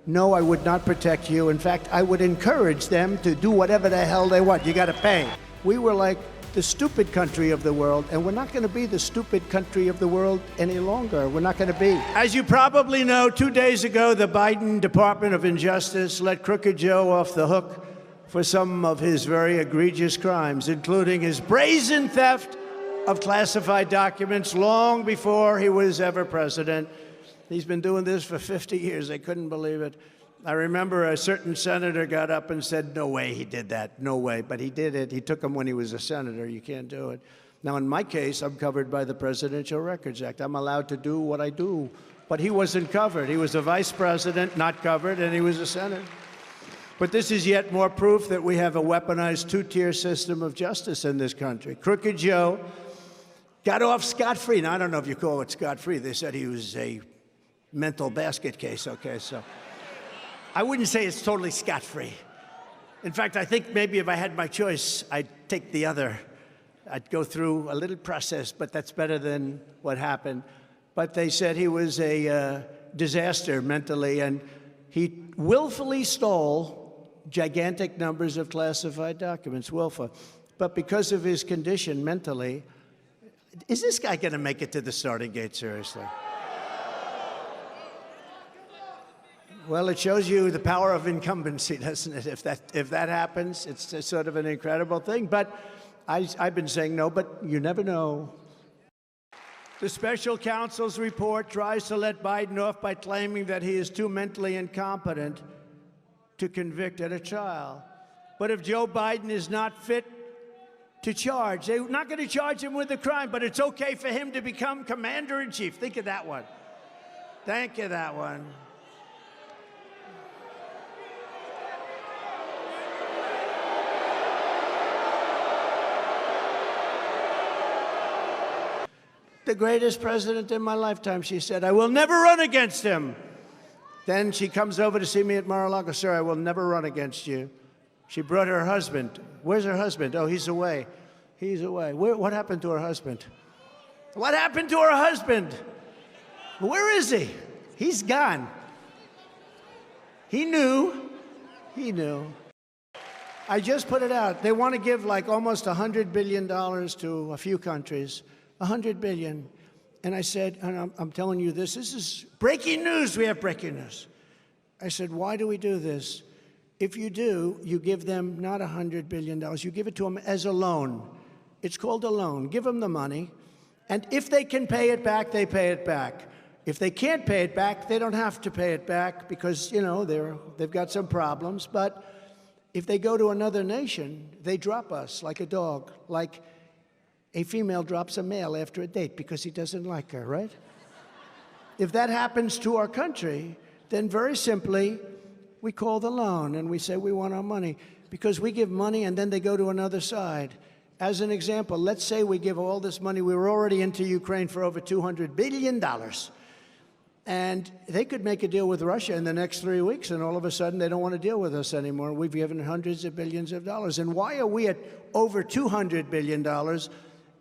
No, I would not protect you. In fact, I would encourage them to do whatever the hell they want. You got to pay. We were like the stupid country of the world, and we're not going to be the stupid country of the world any longer. We're not going to be. As you probably know, 2 days ago, the Biden Department of Injustice let Crooked Joe off the hook for some of his very egregious crimes, including his brazen theft of classified documents long before he was ever president. He's been doing this for 50 years. I couldn't believe it. I remember a certain senator got up and said, no way he did that, no way. But he did it. He took them when he was a senator. You can't do it. Now, in my case, I'm covered by the Presidential Records Act. I'm allowed to do what I do. But he wasn't covered. He was a vice president, not covered, and he was a senator. But this is yet more proof that we have a weaponized two-tier system of justice in this country. Crooked Joe got off scot-free. Now, I don't know if you call it scot-free. They said he was a mental basket case, okay, so I wouldn't say it's totally scot-free. In fact, I think maybe if I had my choice, I'd take the other. I'd go through a little process, but that's better than what happened. But they said he was a disaster mentally, and he willfully stole gigantic numbers of classified documents, willful. But because of his condition mentally, is this guy going to make it to the starting gate, seriously? Well, it shows you the power of incumbency, doesn't it? If that happens, it's a sort of an incredible thing. But I've been saying no, but you never know. The special counsel's report tries to let Biden off by claiming that he is too mentally incompetent to convict at a trial. But if Joe Biden is not fit to charge, they're not going to charge him with a crime, but it's okay for him to become commander-in-chief. Think of that one. Thank you, that one. The greatest president in my lifetime, she said. I will never run against him. Then she comes over to see me at Mar-a-Lago. Sir, I will never run against you. She brought her husband. Where's her husband? Oh, he's away. He's away. What happened to her husband? What happened to her husband? Where is he? He's gone. He knew. He knew. I just put it out. They want to give like almost $100 billion to a few countries. $100 billion. And I said, and I'm telling you this is breaking news. We have breaking news. I said, why do we do this? If you do, you give them not $100 billion. You give it to them as a loan. It's called a loan. Give them the money. And if they can pay it back, they pay it back. If they can't pay it back, they don't have to pay it back because, you know, they've got some problems. But if they go to another nation, they drop us like a dog, like a female drops a male after a date because he doesn't like her, right? If that happens to our country, then very simply, we call the loan and we say we want our money because we give money and then they go to another side. As an example, let's say we give all this money. We were already into Ukraine for over $200 billion. And they could make a deal with Russia in the next 3 weeks, and all of a sudden they don't want to deal with us anymore. We've given hundreds of billions of dollars. And why are we at over $200 billion?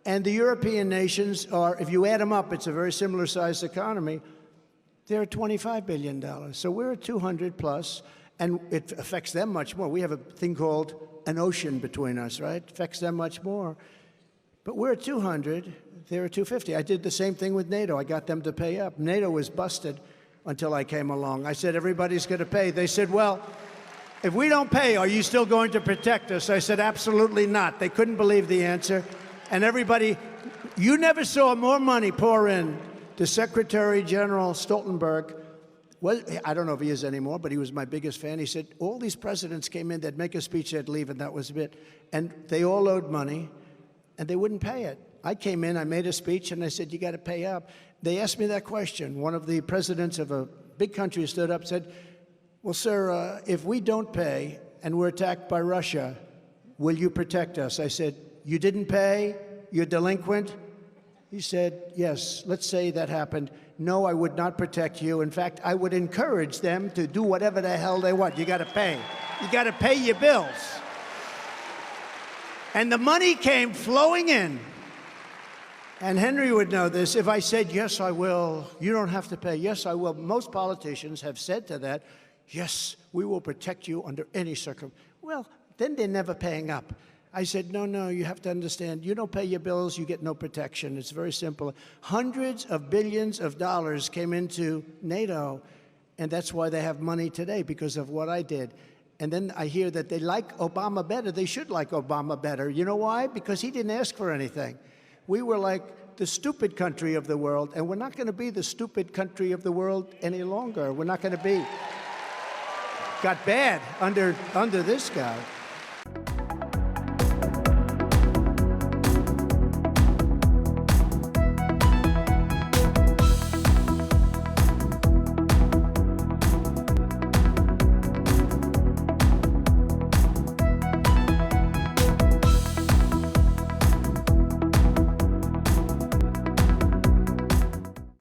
And the European nations are, if you add them up, it's a very similar sized economy. They're at $25 billion. So we're at 200 plus, and it affects them much more. We have a thing called an ocean between us, right? It affects them much more. But we're at 200, they're at 250. I did the same thing with NATO. I got them to pay up. NATO was busted until I came along. I said, everybody's going to pay. They said, well, if we don't pay, are you still going to protect us? I said, absolutely not. They couldn't believe the answer. And everybody, you never saw more money pour in to Secretary General Stoltenberg. Well, I don't know if he is anymore, but he was my biggest fan. He said, all these presidents came in, they'd make a speech, they'd leave, and that was it. And they all owed money, and they wouldn't pay it. I came in, I made a speech, and I said, you got to pay up. They asked me that question. One of the presidents of a big country stood up and said, well, sir, if we don't pay and we're attacked by Russia, will you protect us? I said, you didn't pay? You're delinquent? He said, yes, let's say that happened. No, I would not protect you. In fact, I would encourage them to do whatever the hell they want. You got to pay. You got to pay your bills. And the money came flowing in. And Henry would know this. If I said, yes, I will, you don't have to pay. Yes, I will. Most politicians have said to that, Yes, we will protect you under any circumstance. Well, then they're never paying up. I said, no, you have to understand, you don't pay your bills, you get no protection. It's very simple. Hundreds of billions of dollars came into NATO, and that's why they have money today, because of what I did. And then I hear that they like Obama better. They should like Obama better. You know why? Because he didn't ask for anything. We were like the stupid country of the world, and we're not going to be the stupid country of the world any longer. We're not going to be. Got bad under this guy.